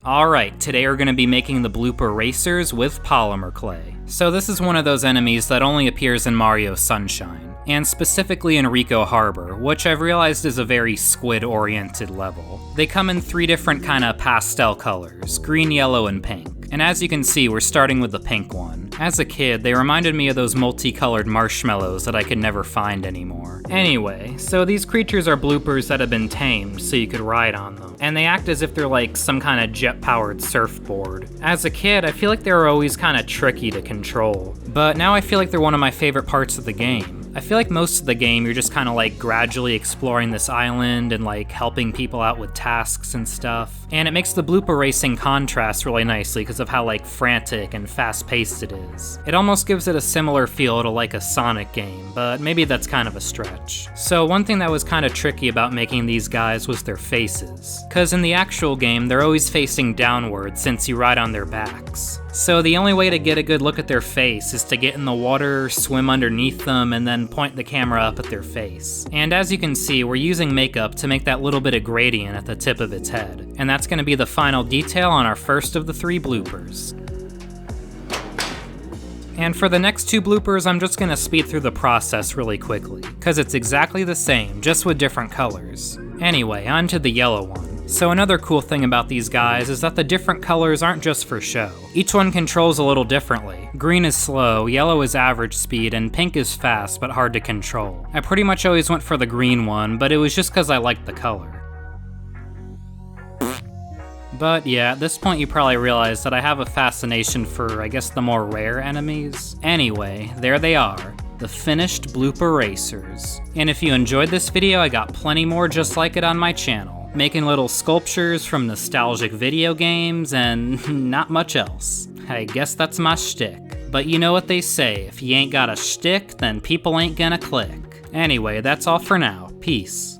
Alright, today we're going to be making the Blooper Racers with Polymer clay. So this is one of those enemies that only appears in Mario Sunshine, and specifically in Ricco Harbor, which I've realized is a very squid-oriented level. They come in 3 different kinda pastel colors, green, yellow, and pink. And as you can see, we're starting with the pink one. As a kid, they reminded me of those multicolored marshmallows that I could never find anymore. Anyway, so these creatures are bloopers that have been tamed so you could ride on them. And they act as if they're like some kind of jet-powered surfboard. As a kid, I feel like they were always kind of tricky to control. But now I feel like they're one of my favorite parts of the game. I feel like most of the game you're just kind of like gradually exploring this island and like helping people out with tasks and stuff. And it makes the blooper racing contrast really nicely because of how like frantic and fast-paced it is. It almost gives it a similar feel to like a Sonic game, but maybe that's kind of a stretch. So one thing that was kind of tricky about making these guys was their faces. Because in the actual game, they're always facing downward since you ride on their backs. So the only way to get a good look at their face is to get in the water, swim underneath them, and then point the camera up at their face. And as you can see, we're using makeup to make that little bit of gradient at the tip of its head. And that's going to be the final detail on our first of the 3 bloopers. And for the next 2 bloopers, I'm just going to speed through the process really quickly, because it's exactly the same, just with different colors. Anyway, on to the yellow one. So another cool thing about these guys is that the different colors aren't just for show. Each one controls a little differently. Green is slow, yellow is average speed, and pink is fast but hard to control. I pretty much always went for the green one, but it was just because I liked the color. But yeah, at this point you probably realize that I have a fascination for, I guess, the more rare enemies. Anyway, there they are. The finished Blooper Racers. And if you enjoyed this video, I got plenty more just like it on my channel. Making little sculptures from nostalgic video games and not much else. I guess that's my shtick. But you know what they say, if you ain't got a shtick, then people ain't gonna click. Anyway, that's all for now. Peace.